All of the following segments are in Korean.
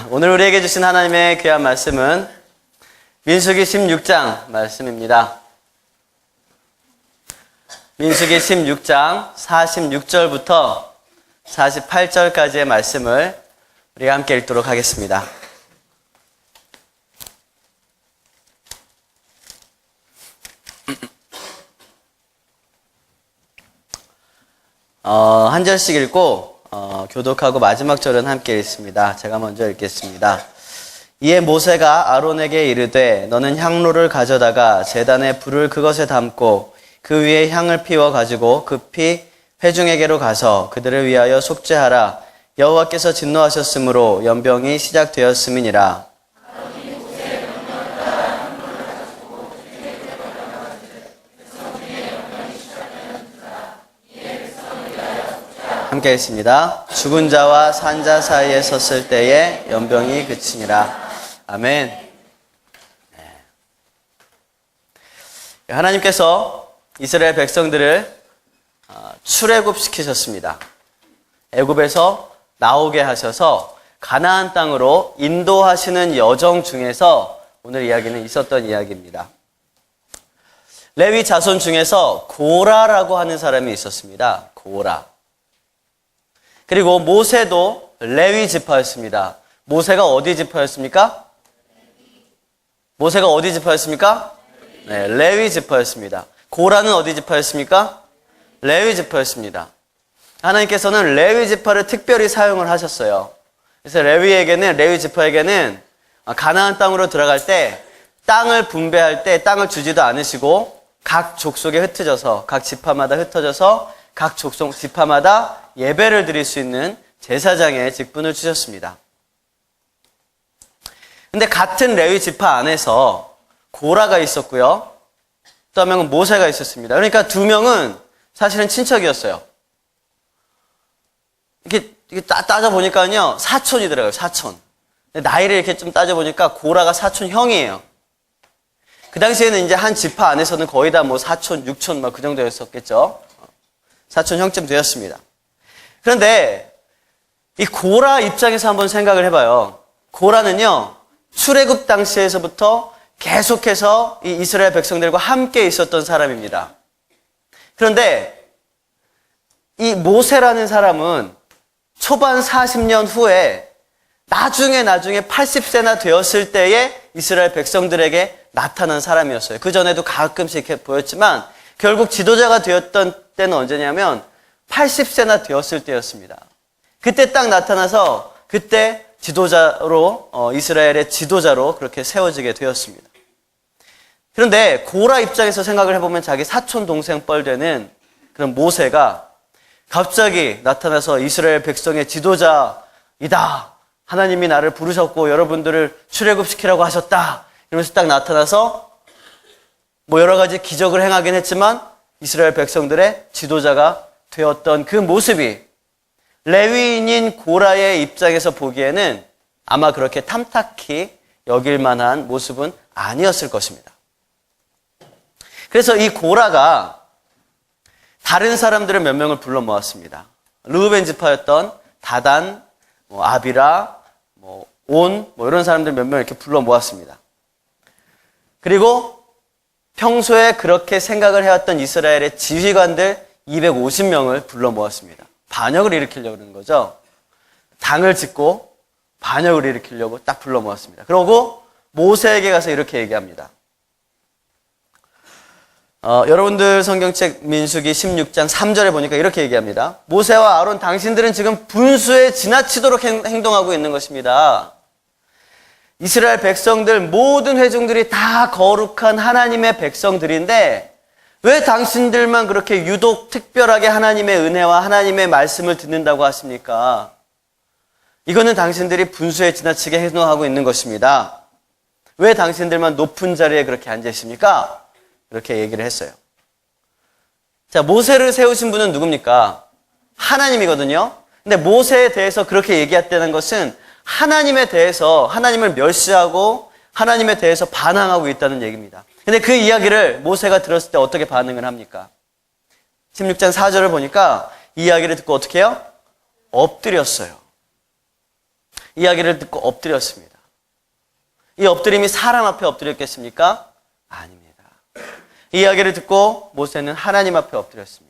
오늘 우리에게 주신 하나님의 귀한 말씀은 민수기 16장 말씀입니다. 민수기 16장 46절부터 48절까지의 말씀을 우리가 함께 읽도록 하겠습니다. 한 절씩 읽고 교독하고 마지막 절은 함께 읽습니다. 제가 먼저 읽겠습니다. 이에 모세가 아론에게 이르되 너는 향로를 가져다가 제단에 불을 그것에 담고 그 위에 향을 피워 가지고 급히 회중에게로 가서 그들을 위하여 속죄하라. 여호와께서 진노하셨으므로 연병이 시작되었음이니라. 함께 읽습니다. 죽은 자와 산 자 사이에 섰을 때에 연병이 그치니라. 아멘. 하나님께서 이스라엘 백성들을 출애굽시키셨습니다. 애굽에서 나오게 하셔서 가나안 땅으로 인도하시는 여정 중에서 오늘 이야기는 있었던 이야기입니다. 레위 자손 중에서 고라라고 하는 사람이 있었습니다. 고라. 그리고 모세도 레위 지파였습니다. 모세가 어디 지파였습니까? 모세가 어디 지파였습니까? 네, 레위 지파였습니다. 고라는 어디 지파였습니까? 레위 지파였습니다. 하나님께서는 레위 지파를 특별히 사용을 하셨어요. 그래서 레위 지파에게는 가나안 땅으로 들어갈 때 땅을 분배할 때 땅을 주지도 않으시고 각 족속에 흩어져서 각 지파마다 흩어져서 각 족속 지파마다 예배를 드릴 수 있는 제사장의 직분을 주셨습니다. 근데 같은 레위 지파 안에서 고라가 있었고요. 또 한 명은 모세가 있었습니다. 그러니까 두 명은 사실은 친척이었어요. 이렇게 따져보니까요, 사촌이더라고요, 사촌. 나이를 이렇게 좀 따져보니까 고라가 사촌 형이에요. 그 당시에는 이제 한 지파 안에서는 거의 다 뭐 사촌, 육촌 막 그 정도였었겠죠. 사촌 형쯤 되었습니다. 그런데 이 고라 입장에서 한번 생각을 해봐요. 고라는요, 출애굽 당시에서부터 계속해서 이 이스라엘 백성들과 함께 있었던 사람입니다. 그런데 이 모세라는 사람은 초반 40년 후에 나중에 80세나 되었을 때에 이스라엘 백성들에게 나타난 사람이었어요. 그 전에도 가끔씩 이렇게 보였지만 결국 지도자가 되었던 때는 언제냐면 80세나 되었을 때였습니다. 그때 딱 나타나서 그때 지도자로 이스라엘의 지도자로 그렇게 세워지게 되었습니다. 그런데 고라 입장에서 생각을 해보면 자기 사촌 동생 뻘되는 그런 모세가 갑자기 나타나서 이스라엘 백성의 지도자이다. 하나님이 나를 부르셨고 여러분들을 출애굽시키라고 하셨다. 이러면서 딱 나타나서 뭐 여러 가지 기적을 행하긴 했지만 이스라엘 백성들의 지도자가 되었던 그 모습이 레위인인 고라의 입장에서 보기에는 아마 그렇게 탐탁히 여길 만한 모습은 아니었을 것입니다. 그래서 이 고라가 다른 사람들을 몇 명을 불러 모았습니다. 르우벤 지파였던 다단, 아비라, 온, 이런 사람들 몇 명 이렇게 불러 모았습니다. 그리고 평소에 그렇게 생각을 해왔던 이스라엘의 지휘관들 250명을 불러 모았습니다. 반역을 일으키려고 그러는 거죠. 당을 짓고 반역을 일으키려고 딱 불러 모았습니다. 그러고 모세에게 가서 이렇게 얘기합니다. 여러분들 성경책 민수기 16장 3절에 보니까 이렇게 얘기합니다. 모세와 아론 당신들은 지금 분수에 지나치도록 행동하고 있는 것입니다. 이스라엘 백성들 모든 회중들이 다 거룩한 하나님의 백성들인데 왜 당신들만 그렇게 유독 특별하게 하나님의 은혜와 하나님의 말씀을 듣는다고 하십니까? 이거는 당신들이 분수에 지나치게 행동하고 있는 것입니다. 왜 당신들만 높은 자리에 그렇게 앉아 있습니까? 이렇게 얘기를 했어요. 자, 모세를 세우신 분은 누굽니까? 하나님이거든요. 근데 모세에 대해서 그렇게 얘기했다는 것은 하나님에 대해서 하나님을 멸시하고 하나님에 대해서 반항하고 있다는 얘기입니다. 근데 그 이야기를 모세가 들었을 때 어떻게 반응을 합니까? 16장 4절을 보니까 이 이야기를 듣고 어떻게 해요? 엎드렸어요. 이야기를 듣고 엎드렸습니다. 이 엎드림이 사람 앞에 엎드렸겠습니까? 아닙니다. 이 이야기를 듣고 모세는 하나님 앞에 엎드렸습니다.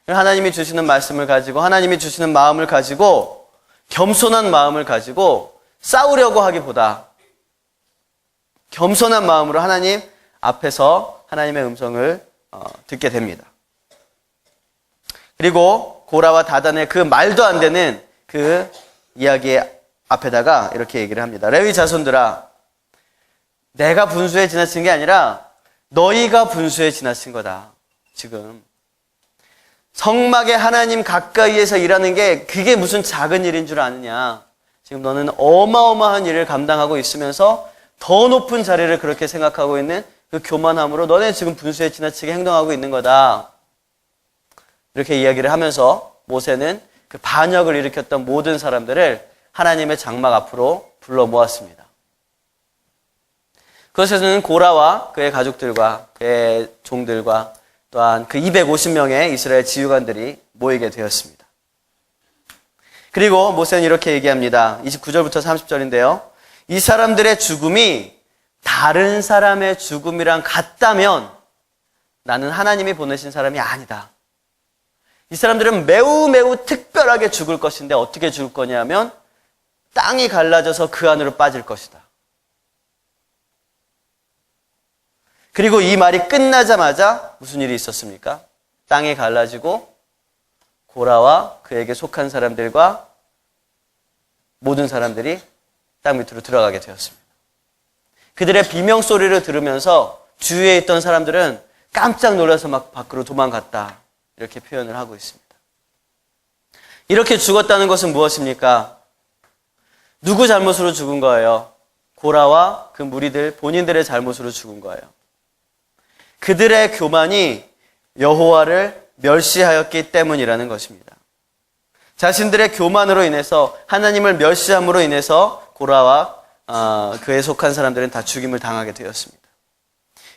하나님이 주시는 말씀을 가지고 하나님이 주시는 마음을 가지고 겸손한 마음을 가지고 싸우려고 하기보다 겸손한 마음으로 하나님 앞에서 하나님의 음성을 듣게 됩니다. 그리고 고라와 다단의 그 말도 안 되는 그 이야기 앞에다가 이렇게 얘기를 합니다. 레위 자손들아, 내가 분수에 지나친 게 아니라 너희가 분수에 지나친 거다. 지금 성막에 하나님 가까이에서 일하는 게 그게 무슨 작은 일인 줄 아느냐. 지금 너는 어마어마한 일을 감당하고 있으면서 더 높은 자리를 그렇게 생각하고 있는 그 교만함으로 너네 지금 분수에 지나치게 행동하고 있는 거다. 이렇게 이야기를 하면서 모세는 그 반역을 일으켰던 모든 사람들을 하나님의 장막 앞으로 불러 모았습니다. 그것에서는 고라와 그의 가족들과 그의 종들과 또한 그 250명의 이스라엘 지휘관들이 모이게 되었습니다. 그리고 모세는 이렇게 얘기합니다. 29절부터 30절인데요. 이 사람들의 죽음이 다른 사람의 죽음이랑 같다면 나는 하나님이 보내신 사람이 아니다. 이 사람들은 매우 매우 특별하게 죽을 것인데 어떻게 죽을 거냐면 땅이 갈라져서 그 안으로 빠질 것이다. 그리고 이 말이 끝나자마자 무슨 일이 있었습니까? 땅이 갈라지고 고라와 그에게 속한 사람들과 모든 사람들이 땅 밑으로 들어가게 되었습니다. 그들의 비명소리를 들으면서 주위에 있던 사람들은 깜짝 놀라서 막 밖으로 도망갔다. 이렇게 표현을 하고 있습니다. 이렇게 죽었다는 것은 무엇입니까? 누구 잘못으로 죽은 거예요? 고라와 그 무리들 본인들의 잘못으로 죽은 거예요. 그들의 교만이 여호와를 멸시하였기 때문이라는 것입니다. 자신들의 교만으로 인해서 하나님을 멸시함으로 인해서 고라와 그에 속한 사람들은 다 죽임을 당하게 되었습니다.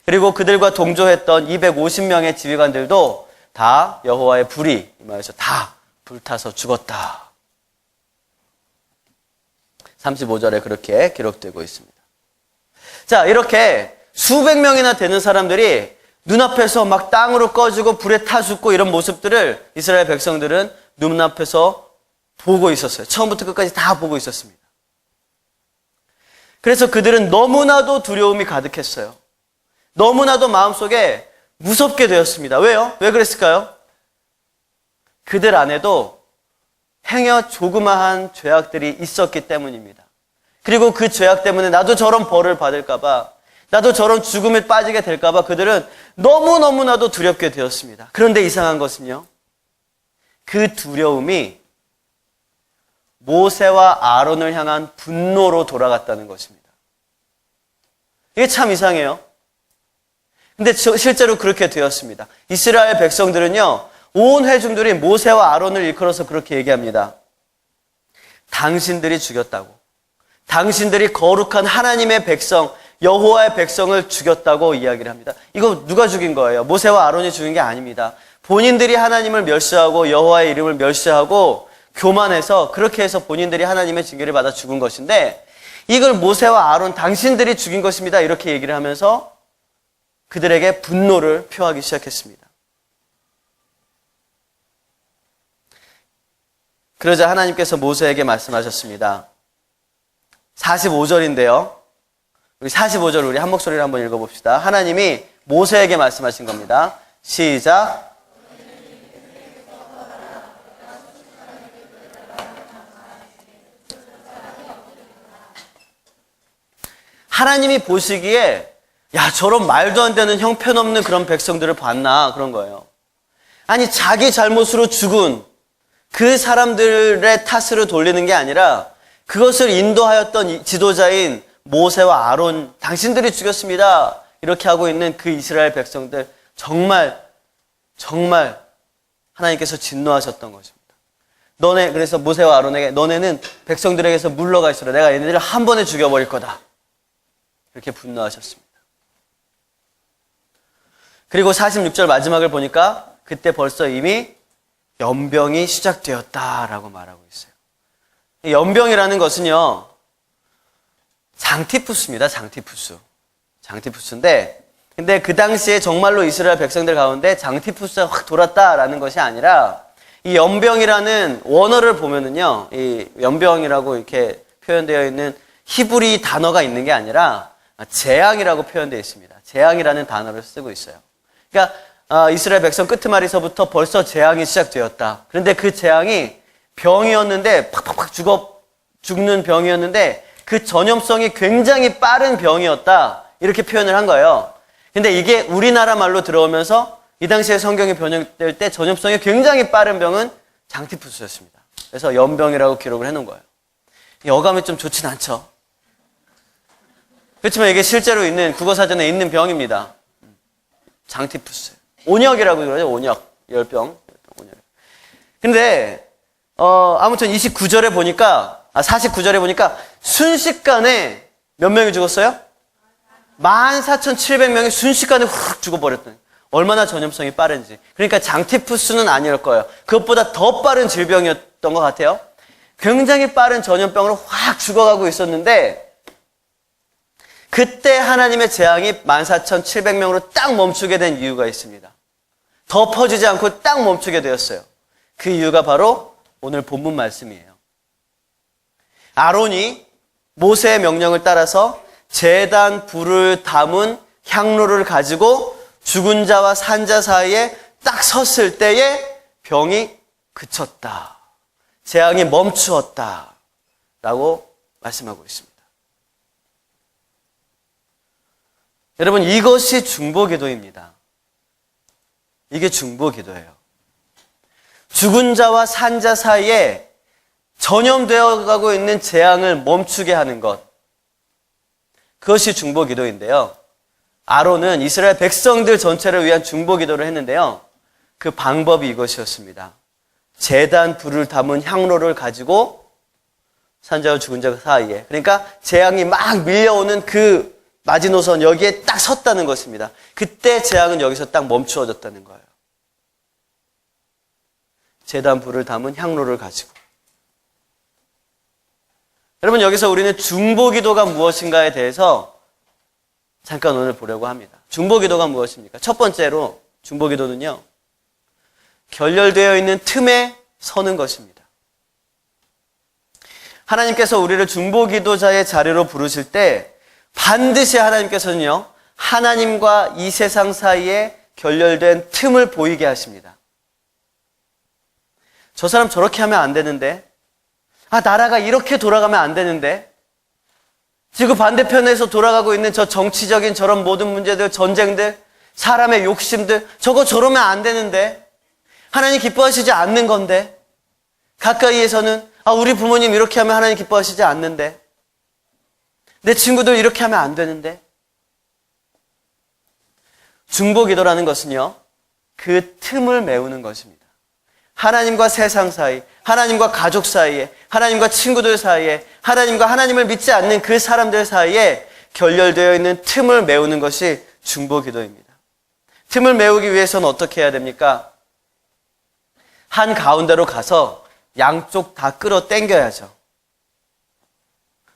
그리고 그들과 동조했던 250명의 지휘관들도 다 여호와의 불이 임하여서 다 불타서 죽었다. 35절에 그렇게 기록되고 있습니다. 자, 이렇게 수백 명이나 되는 사람들이 눈앞에서 막 땅으로 꺼지고 불에 타 죽고 이런 모습들을 이스라엘 백성들은 눈앞에서 보고 있었어요. 처음부터 끝까지 다 보고 있었습니다. 그래서 그들은 너무나도 두려움이 가득했어요. 너무나도 마음속에 무섭게 되었습니다. 왜요? 왜 그랬을까요? 그들 안에도 행여 조그마한 죄악들이 있었기 때문입니다. 그리고 그 죄악 때문에 나도 저런 벌을 받을까봐, 나도 저런 죽음에 빠지게 될까봐 그들은 너무너무나도 두렵게 되었습니다. 그런데 이상한 것은요, 그 두려움이 모세와 아론을 향한 분노로 돌아갔다는 것입니다. 이게 참 이상해요. 근데 실제로 그렇게 되었습니다. 이스라엘 백성들은요, 온 회중들이 모세와 아론을 일컬어서 그렇게 얘기합니다. 당신들이 죽였다고. 당신들이 거룩한 하나님의 백성, 여호와의 백성을 죽였다고 이야기를 합니다. 이거 누가 죽인 거예요? 모세와 아론이 죽인 게 아닙니다. 본인들이 하나님을 멸시하고 여호와의 이름을 멸시하고 교만해서 그렇게 해서 본인들이 하나님의 징계를 받아 죽은 것인데, 이걸 모세와 아론 당신들이 죽인 것입니다. 이렇게 얘기를 하면서 그들에게 분노를 표하기 시작했습니다. 그러자 하나님께서 모세에게 말씀하셨습니다. 45절인데요. 우리 45절 우리 한 목소리로 한번 읽어봅시다. 하나님이 모세에게 말씀하신 겁니다. 시작. 하나님이 보시기에 야, 저런 말도 안 되는 형편없는 그런 백성들을 봤나 그런 거예요. 아니, 자기 잘못으로 죽은 그 사람들의 탓으로 돌리는 게 아니라 그것을 인도하였던 지도자인 모세와 아론, 당신들이 죽였습니다. 이렇게 하고 있는 그 이스라엘 백성들, 정말 하나님께서 진노하셨던 것입니다. 그래서 모세와 아론에게 너네는 백성들에게서 물러가 있어라. 내가 얘네들을 한 번에 죽여버릴 거다. 이렇게 분노하셨습니다. 그리고 46절 마지막을 보니까 그때 벌써 이미 연병이 시작되었다라고 말하고 있어요. 연병이라는 것은요, 장티푸스입니다. 장티푸스인데, 근데 그 당시에 정말로 이스라엘 백성들 가운데 장티푸스가 확 돌았다라는 것이 아니라, 이 연병이라는 원어를 보면은요, 이 연병이라고 이렇게 표현되어 있는 히브리 단어가 있는 게 아니라 재앙이라고 표현되어 있습니다. 재앙이라는 단어를 쓰고 있어요. 그러니까 이스라엘 백성 끄트마리서부터 벌써 재앙이 시작되었다. 그런데 그 재앙이 병이었는데 팍팍팍 죽는 병이었는데 그 전염성이 굉장히 빠른 병이었다. 이렇게 표현을 한 거예요. 근데 이게 우리나라 말로 들어오면서 이 당시에 성경이 번역될 때 전염성이 굉장히 빠른 병은 장티푸스였습니다. 그래서 연병이라고 기록을 해놓은 거예요. 어감이 좀 좋진 않죠. 그렇지만 이게 실제로 있는 국어사전에 있는 병입니다. 장티푸스. 온역이라고 그러죠. 온역. 열병. 온역. 근데 아무튼 49절에 보니까 49절에 보니까 순식간에 몇 명이 죽었어요? 14,700명이 순식간에 훅 죽어버렸더니 얼마나 전염성이 빠른지. 그러니까 장티푸스는 아닐 거예요. 그것보다 더 빠른 질병이었던 것 같아요. 굉장히 빠른 전염병으로 확 죽어가고 있었는데 그때 하나님의 재앙이 14,700명으로 딱 멈추게 된 이유가 있습니다. 더 퍼지지 않고 딱 멈추게 되었어요. 그 이유가 바로 오늘 본문 말씀이에요. 아론이 모세의 명령을 따라서 제단 불을 담은 향로를 가지고 죽은 자와 산 자 사이에 딱 섰을 때에 병이 그쳤다. 재앙이 멈추었다. 라고 말씀하고 있습니다. 여러분, 이것이 중보기도입니다. 이게 중보기도예요. 죽은 자와 산 자 사이에 전염되어 가고 있는 재앙을 멈추게 하는 것. 그것이 중보기도인데요. 아론은 이스라엘 백성들 전체를 위한 중보기도를 했는데요. 그 방법이 이것이었습니다. 제단 불을 담은 향로를 가지고 산자와 죽은 자 사이에, 그러니까 재앙이 막 밀려오는 그 마지노선 여기에 딱 섰다는 것입니다. 그때 재앙은 여기서 딱 멈추어졌다는 거예요. 제단 불을 담은 향로를 가지고. 여러분, 여기서 우리는 중보기도가 무엇인가에 대해서 잠깐 오늘 보려고 합니다. 중보기도가 무엇입니까? 첫 번째로 중보기도는요, 결렬되어 있는 틈에 서는 것입니다. 하나님께서 우리를 중보기도자의 자리로 부르실 때 반드시 하나님께서는요, 하나님과 이 세상 사이에 결렬된 틈을 보이게 하십니다. 저 사람 저렇게 하면 안 되는데, 나라가 이렇게 돌아가면 안 되는데, 지구 반대편에서 돌아가고 있는 저 정치적인 저런 모든 문제들, 전쟁들, 사람의 욕심들, 저거 저러면 안 되는데, 하나님 기뻐하시지 않는 건데, 가까이에서는 우리 부모님 이렇게 하면 하나님 기뻐하시지 않는데, 내 친구들 이렇게 하면 안 되는데. 중보기도라는 것은요, 그 틈을 메우는 것입니다. 하나님과 세상 사이, 하나님과 가족 사이에, 하나님과 친구들 사이에, 하나님과 하나님을 믿지 않는 그 사람들 사이에 결렬되어 있는 틈을 메우는 것이 중보기도입니다. 틈을 메우기 위해서는 어떻게 해야 됩니까? 한 가운데로 가서 양쪽 다 끌어당겨야죠.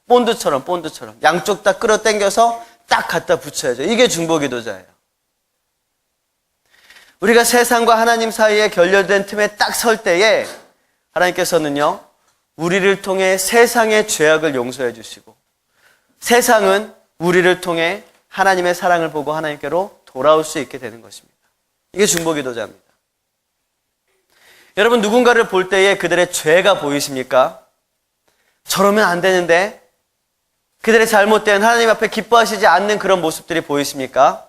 본드처럼 양쪽 다 끌어당겨서 딱 갖다 붙여야죠. 이게 중보기도자예요. 우리가 세상과 하나님 사이에 결렬된 틈에 딱 설 때에 하나님께서는요, 우리를 통해 세상의 죄악을 용서해 주시고, 세상은 우리를 통해 하나님의 사랑을 보고 하나님께로 돌아올 수 있게 되는 것입니다. 이게 중보기도자입니다. 여러분, 누군가를 볼 때에 그들의 죄가 보이십니까? 저러면 안 되는데, 그들의 잘못된 하나님 앞에 기뻐하시지 않는 그런 모습들이 보이십니까?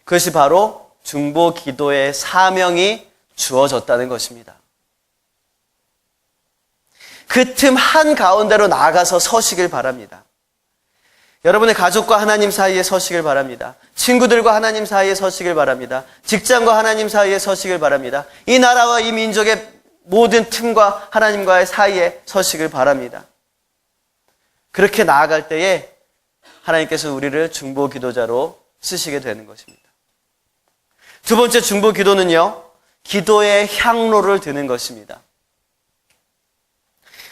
그것이 바로 중보기도의 사명이 주어졌다는 것입니다. 그 틈 한가운데로 나아가서 서시길 바랍니다. 여러분의 가족과 하나님 사이에 서시길 바랍니다. 친구들과 하나님 사이에 서시길 바랍니다. 직장과 하나님 사이에 서시길 바랍니다. 이 나라와 이 민족의 모든 틈과 하나님과의 사이에 서시길 바랍니다. 그렇게 나아갈 때에 하나님께서 우리를 중보기도자로 쓰시게 되는 것입니다. 두 번째 중보기도는요, 기도의 향로를 드는 것입니다.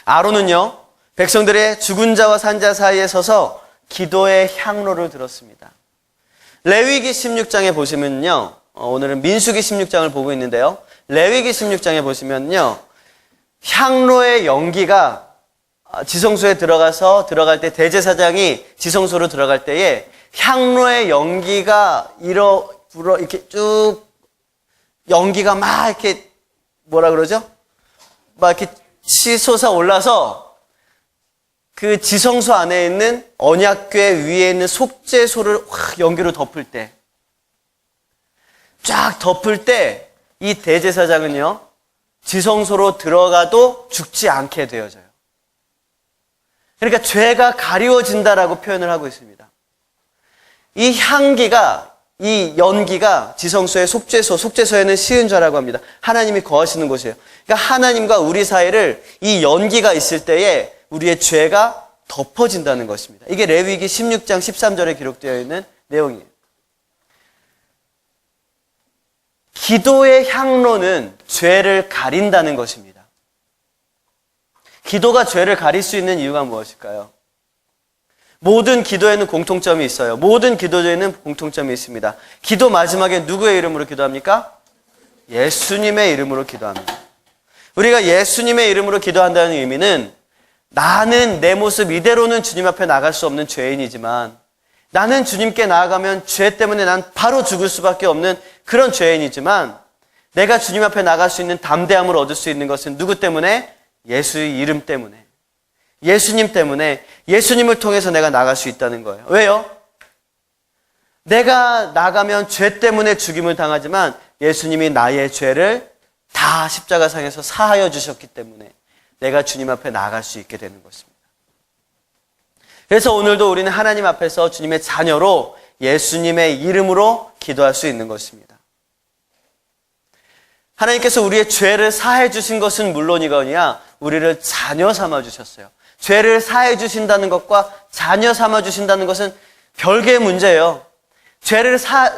아론은요, 백성들의 죽은 자와 산 자 사이에 서서 기도의 향로를 들었습니다. 레위기 16장에 보시면요, 오늘은 민수기 16장을 보고 있는데요, 레위기 16장에 보시면요, 향로의 연기가 지성소에 들어갈 때 대제사장이 지성소로 들어갈 때에 향로의 연기가 이렇게 쭉 연기가 막 이렇게 뭐라 그러죠? 막 이렇게 치솟아 올라서 그 지성소 안에 있는 언약궤 위에 있는 속죄소를 확 연기로 덮을 때, 쫙 덮을 때 이 대제사장은요, 지성소로 들어가도 죽지 않게 되어져요. 그러니까 죄가 가리워진다라고 표현을 하고 있습니다. 이 향기가, 이 연기가 지성소의 속죄소에는 시은좌라고 합니다. 하나님이 거하시는 곳이에요. 그러니까 하나님과 우리 사이를 이 연기가 있을 때에 우리의 죄가 덮어진다는 것입니다. 이게 레위기 16장 13절에 기록되어 있는 내용이에요. 기도의 향로는 죄를 가린다는 것입니다. 기도가 죄를 가릴 수 있는 이유가 무엇일까요? 모든 기도에는 공통점이 있어요. 모든 기도에는 공통점이 있습니다. 기도 마지막에 누구의 이름으로 기도합니까? 예수님의 이름으로 기도합니다. 우리가 예수님의 이름으로 기도한다는 의미는 나는 내 모습 이대로는 주님 앞에 나갈 수 없는 죄인이지만, 나는 주님께 나아가면 죄 때문에 난 바로 죽을 수밖에 없는 그런 죄인이지만, 내가 주님 앞에 나갈 수 있는 담대함을 얻을 수 있는 것은 누구 때문에? 예수의 이름 때문에, 예수님 때문에, 예수님을 통해서 내가 나갈 수 있다는 거예요. 왜요? 내가 나가면 죄 때문에 죽임을 당하지만 예수님이 나의 죄를 다 십자가상에서 사하여 주셨기 때문에 내가 주님 앞에 나아갈 수 있게 되는 것입니다. 그래서 오늘도 우리는 하나님 앞에서 주님의 자녀로 예수님의 이름으로 기도할 수 있는 것입니다. 하나님께서 우리의 죄를 사해 주신 것은 물론이거니와 우리를 자녀 삼아 주셨어요. 죄를 사해 주신다는 것과 자녀 삼아 주신다는 것은 별개의 문제예요.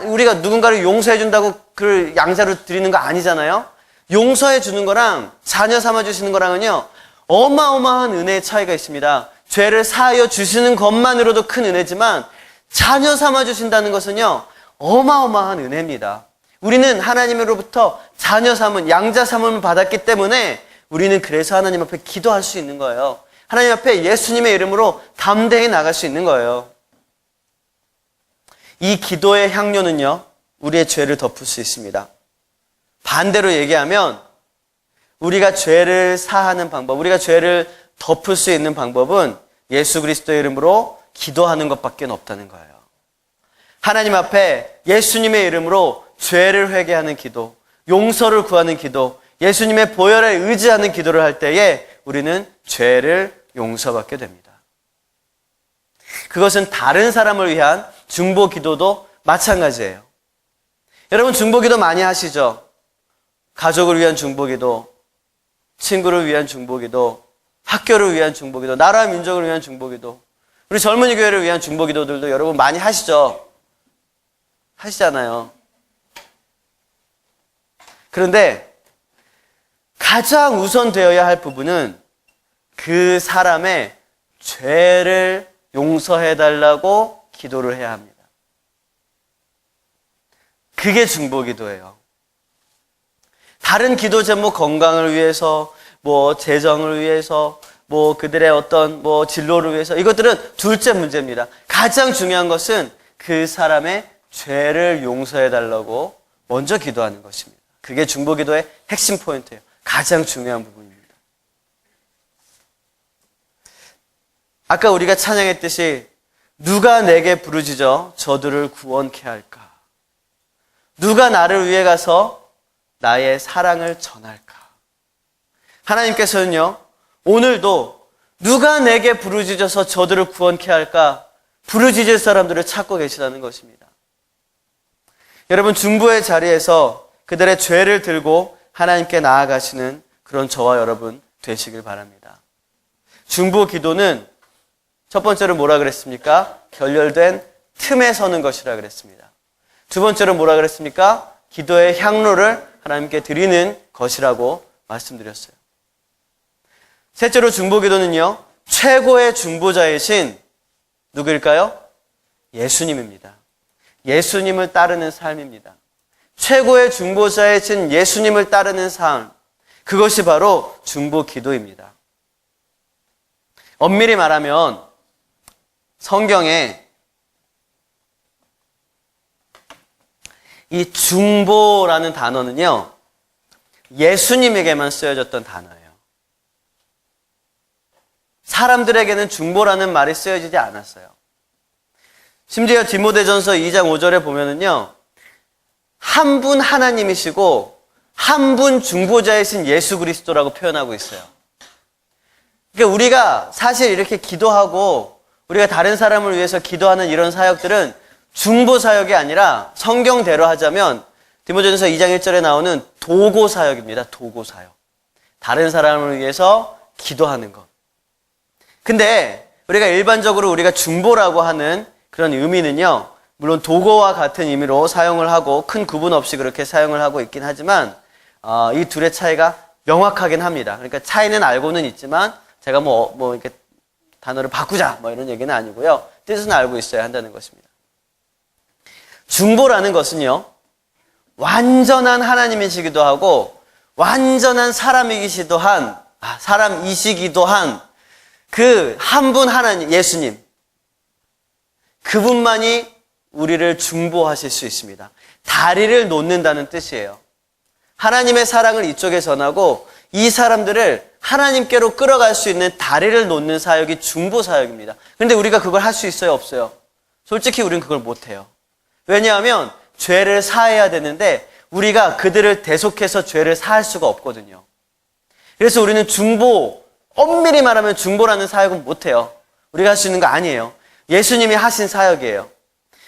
우리가 누군가를 용서해 준다고 그 양자로 드리는 거 아니잖아요. 용서해 주는 거랑 자녀 삼아 주시는 거랑은요, 어마어마한 은혜의 차이가 있습니다. 죄를 사하여 주시는 것만으로도 큰 은혜지만 자녀 삼아 주신다는 것은요, 어마어마한 은혜입니다. 우리는 하나님으로부터 자녀 삼은, 양자 삼음을 받았기 때문에 우리는 그래서 하나님 앞에 기도할 수 있는 거예요. 하나님 앞에 예수님의 이름으로 담대히 나갈 수 있는 거예요. 이 기도의 향료는요, 우리의 죄를 덮을 수 있습니다. 반대로 얘기하면 우리가 죄를 사하는 방법, 우리가 죄를 덮을 수 있는 방법은 예수 그리스도의 이름으로 기도하는 것밖에 없다는 거예요. 하나님 앞에 예수님의 이름으로 죄를 회개하는 기도, 용서를 구하는 기도, 예수님의 보혈에 의지하는 기도를 할 때에 우리는 죄를 용서받게 됩니다. 그것은 다른 사람을 위한 중보 기도도 마찬가지예요. 여러분 중보 기도 많이 하시죠? 가족을 위한 중보 기도, 친구를 위한 중보 기도, 학교를 위한 중보 기도, 나라 민족을 위한 중보 기도, 우리 젊은이 교회를 위한 중보 기도들도 여러분 많이 하시죠? 하시잖아요. 그런데 가장 우선되어야 할 부분은 그 사람의 죄를 용서해달라고 기도를 해야 합니다. 그게 중보기도예요. 다른 기도 제목, 건강을 위해서, 재정을 위해서, 그들의 어떤 진로를 위해서, 이것들은 둘째 문제입니다. 가장 중요한 것은 그 사람의 죄를 용서해달라고 먼저 기도하는 것입니다. 그게 중보기도의 핵심 포인트예요. 가장 중요한 부분입니다. 아까 우리가 찬양했듯이 누가 내게 부르짖어 저들을 구원케 할까? 누가 나를 위해 가서 나의 사랑을 전할까? 하나님께서는요, 오늘도 누가 내게 부르짖어서 저들을 구원케 할까? 부르짖을 사람들을 찾고 계시다는 것입니다. 여러분 중보의 자리에서 그들의 죄를 들고 하나님께 나아가시는 그런 저와 여러분 되시길 바랍니다. 중보 기도는 첫 번째로 뭐라 그랬습니까? 결렬된 틈에 서는 것이라 그랬습니다. 두 번째로 뭐라 그랬습니까? 기도의 향로를 하나님께 드리는 것이라고 말씀드렸어요. 셋째로 중보기도는요, 최고의 중보자이신 누구일까요? 예수님입니다. 예수님을 따르는 삶입니다. 최고의 중보자이신 예수님을 따르는 삶, 그것이 바로 중보기도입니다. 엄밀히 말하면 성경에 이 중보라는 단어는요, 예수님에게만 쓰여졌던 단어예요. 사람들에게는 중보라는 말이 쓰여지지 않았어요. 심지어 디모데전서 2장 5절에 보면은요, 한 분 하나님이시고 한 분 중보자이신 예수 그리스도라고 표현하고 있어요. 그러니까 우리가 사실 이렇게 기도하고 우리가 다른 사람을 위해서 기도하는 이런 사역들은 중보 사역이 아니라 성경대로 하자면 디모데전서 2장 1절에 나오는 도고 사역입니다. 도고 사역. 다른 사람을 위해서 기도하는 것. 근데 우리가 일반적으로 우리가 중보라고 하는 그런 의미는요, 물론 도고와 같은 의미로 사용을 하고 큰 구분 없이 그렇게 사용을 하고 있긴 하지만 이 둘의 차이가 명확하긴 합니다. 그러니까 차이는 알고는 있지만 제가 뭐 이렇게 단어를 바꾸자 뭐 이런 얘기는 아니고요. 뜻은 알고 있어야 한다는 것입니다. 중보라는 것은요, 완전한 하나님이시기도 하고 완전한 사람이시기도 한 그 한 분 하나님, 예수님, 그분만이 우리를 중보하실 수 있습니다. 다리를 놓는다는 뜻이에요. 하나님의 사랑을 이쪽에 전하고 이 사람들을 하나님께로 끌어갈 수 있는 다리를 놓는 사역이 중보 사역입니다. 그런데 우리가 그걸 할 수 있어요, 없어요? 솔직히 우리는 그걸 못해요. 왜냐하면 죄를 사해야 되는데 우리가 그들을 대속해서 죄를 사할 수가 없거든요. 그래서 우리는 엄밀히 말하면 중보라는 사역은 못해요. 우리가 할 수 있는 거 아니에요. 예수님이 하신 사역이에요.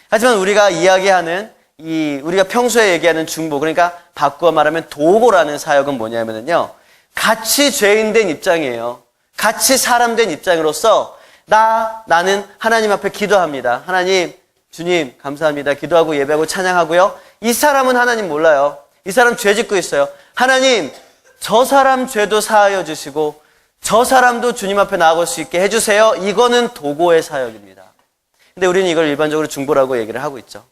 하지만 우리가 이야기하는 우리가 평소에 얘기하는 중보, 그러니까 바꾸어 말하면 도고라는 사역은 뭐냐면요, 같이 죄인 된 입장이에요. 같이 사람 된 입장으로서 나는 하나님 앞에 기도합니다. 하나님, 주님 감사합니다. 기도하고 예배하고 찬양하고요. 이 사람은 하나님 몰라요. 이 사람 죄 짓고 있어요. 하나님, 저 사람 죄도 사하여 주시고 저 사람도 주님 앞에 나아갈 수 있게 해주세요. 이거는 도고의 사역입니다. 근데 우리는 이걸 일반적으로 중보라고 얘기를 하고 있죠.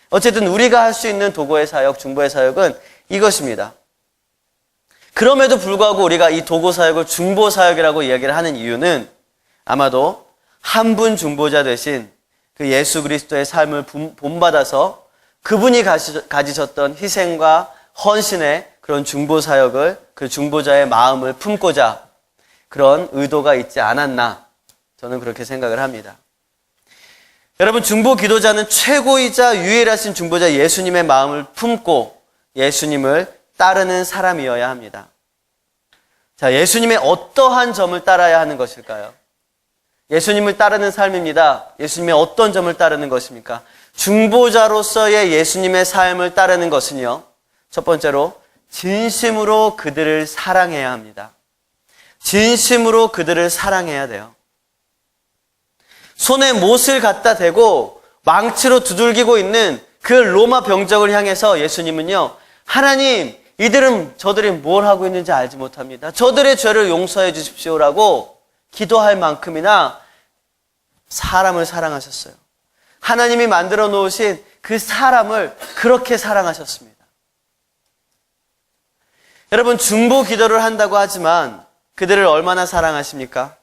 어쨌든 우리가 할 수 있는 도고의 사역, 중보의 사역은 이것입니다. 그럼에도 불구하고 우리가 이 도고 사역을 중보 사역이라고 이야기를 하는 이유는 아마도 한 분 중보자 되신 그 예수 그리스도의 삶을 본받아서 그분이 가지셨던 희생과 헌신의 그런 중보 사역을, 그 중보자의 마음을 품고자 그런 의도가 있지 않았나, 저는 그렇게 생각을 합니다. 여러분, 중보 기도자는 최고이자 유일하신 중보자 예수님의 마음을 품고 예수님을 따르는 사람이어야 합니다. 자, 예수님의 어떠한 점을 따라야 하는 것일까요? 예수님을 따르는 삶입니다. 예수님의 어떤 점을 따르는 것입니까? 중보자로서의 예수님의 삶을 따르는 것은요, 첫 번째로 진심으로 그들을 사랑해야 합니다. 진심으로 그들을 사랑해야 돼요. 손에 못을 갖다 대고 망치로 두들기고 있는 그 로마 병정을 향해서 예수님은요, 하나님, 저들이 뭘 하고 있는지 알지 못합니다. 저들의 죄를 용서해 주십시오라고 기도할 만큼이나 사람을 사랑하셨어요. 하나님이 만들어 놓으신 그 사람을 그렇게 사랑하셨습니다. 여러분, 중보 기도를 한다고 하지만 그들을 얼마나 사랑하십니까?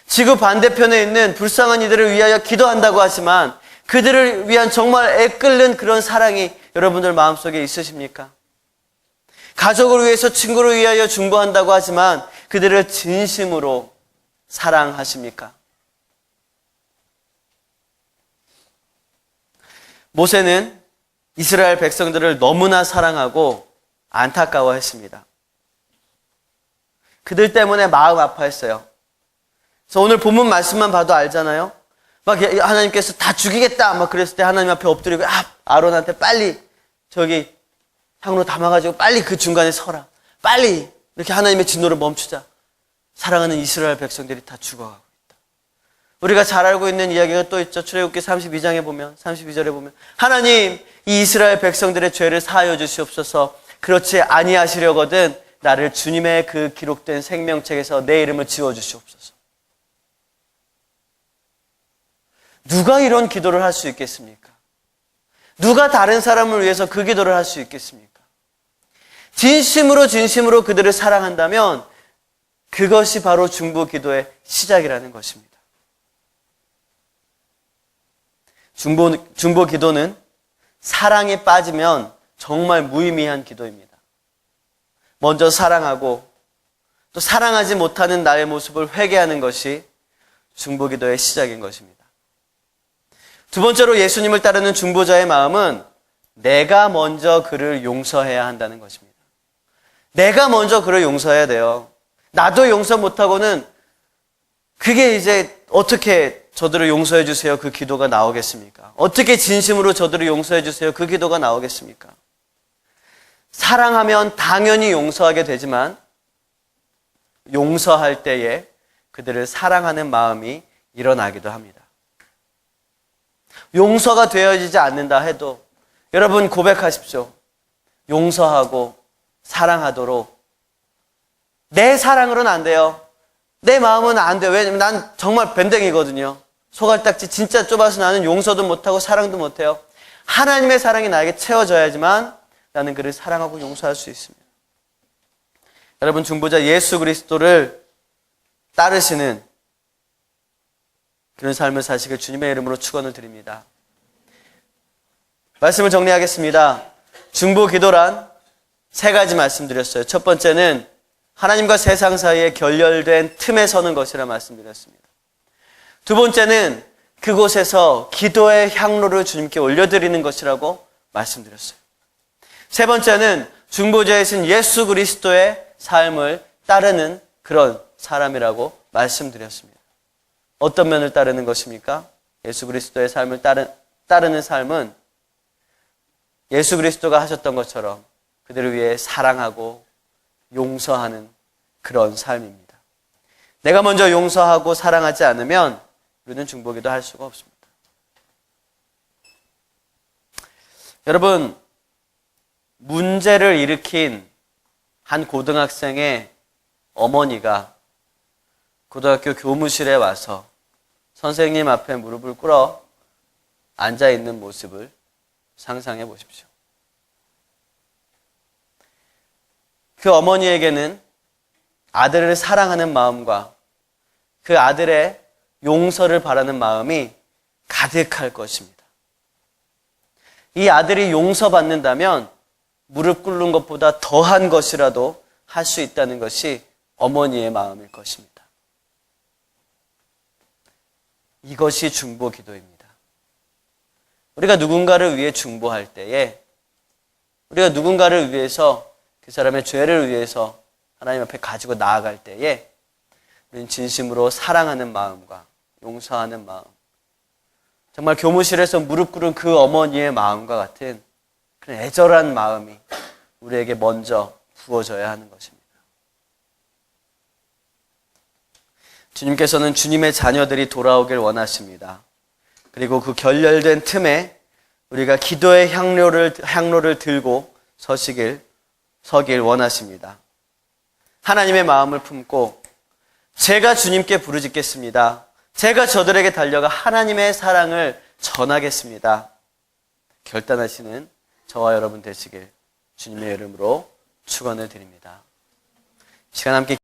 지구 반대편에 있는 불쌍한 이들을 위하여 기도한다고 하지만 그들을 위한 정말 애끓는 그런 사랑이 여러분들 마음속에 있으십니까? 가족을 위해서, 친구를 위하여 중보한다고 하지만 그들을 진심으로 사랑하십니까? 모세는 이스라엘 백성들을 너무나 사랑하고 안타까워했습니다. 그들 때문에 마음 아파했어요. 그래서 오늘 본문 말씀만 봐도 알잖아요. 막 하나님께서 다 죽이겠다 막 그랬을 때 하나님 앞에 엎드리고 아론한테 빨리 저기 향로 담아가지고 빨리 그 중간에 서라. 빨리 이렇게 하나님의 진노를 멈추자. 사랑하는 이스라엘 백성들이 다 죽어가고 있다. 우리가 잘 알고 있는 이야기가 또 있죠. 출애굽기 32장에 보면, 32절에 보면 하나님, 이 이스라엘 백성들의 죄를 사하여 주시옵소서. 그렇지 아니하시려거든 나를 주님의 그 기록된 생명책에서 내 이름을 지워주시옵소서. 누가 이런 기도를 할 수 있겠습니까? 누가 다른 사람을 위해서 그 기도를 할 수 있겠습니까? 진심으로 그들을 사랑한다면 그것이 바로 중보 기도의 시작이라는 것입니다. 중보 기도는 사랑에 빠지면 정말 무의미한 기도입니다. 먼저 사랑하고 또 사랑하지 못하는 나의 모습을 회개하는 것이 중보 기도의 시작인 것입니다. 두 번째로 예수님을 따르는 중보자의 마음은 내가 먼저 그를 용서해야 한다는 것입니다. 내가 먼저 그를 용서해야 돼요. 나도 용서 못하고는 그게 이제 어떻게 저들을 용서해 주세요 그 기도가 나오겠습니까? 어떻게 진심으로 저들을 용서해 주세요 그 기도가 나오겠습니까? 사랑하면 당연히 용서하게 되지만 용서할 때에 그들을 사랑하는 마음이 일어나기도 합니다. 용서가 되어지지 않는다 해도 여러분 고백하십시오. 용서하고 사랑하도록. 내 사랑으로는 안 돼요. 내 마음은 안 돼요. 왜냐면 난 정말 밴댕이거든요. 소갈딱지 진짜 좁아서 나는 용서도 못하고 사랑도 못해요. 하나님의 사랑이 나에게 채워져야지만 나는 그를 사랑하고 용서할 수 있습니다. 여러분 중보자 예수 그리스도를 따르시는 그런 삶을 사시길 주님의 이름으로 축원을 드립니다. 말씀을 정리하겠습니다. 중보 기도란 세 가지 말씀드렸어요. 첫 번째는 하나님과 세상 사이에 결렬된 틈에 서는 것이라 말씀드렸습니다. 두 번째는 그곳에서 기도의 향로를 주님께 올려드리는 것이라고 말씀드렸어요. 세 번째는 중보자이신 예수 그리스도의 삶을 따르는 그런 사람이라고 말씀드렸습니다. 어떤 면을 따르는 것입니까? 예수 그리스도의 삶을 따르는 삶은 예수 그리스도가 하셨던 것처럼 그들을 위해 사랑하고 용서하는 그런 삶입니다. 내가 먼저 용서하고 사랑하지 않으면 우리는 중보기도 할 수가 없습니다. 여러분, 문제를 일으킨 한 고등학생의 어머니가 고등학교 교무실에 와서 선생님 앞에 무릎을 꿇어 앉아있는 모습을 상상해 보십시오. 그 어머니에게는 아들을 사랑하는 마음과 그 아들의 용서를 바라는 마음이 가득할 것입니다. 이 아들이 용서받는다면 무릎 꿇는 것보다 더한 것이라도 할 수 있다는 것이 어머니의 마음일 것입니다. 이것이 중보 기도입니다. 우리가 누군가를 위해 중보할 때에 우리가 누군가를 위해서 그 사람의 죄를 위해서 하나님 앞에 가지고 나아갈 때에 우리는 진심으로 사랑하는 마음과 용서하는 마음, 정말 교무실에서 무릎 꿇은 그 어머니의 마음과 같은 그런 애절한 마음이 우리에게 먼저 부어져야 하는 것입니다. 주님께서는 주님의 자녀들이 돌아오길 원하십니다. 그리고 그 결렬된 틈에 우리가 기도의 향로를 들고 서길 원하십니다. 하나님의 마음을 품고 제가 주님께 부르짖겠습니다. 제가 저들에게 달려가 하나님의 사랑을 전하겠습니다. 결단하시는 저와 여러분 되시길 주님의 이름으로 축원을 드립니다. 시간 함께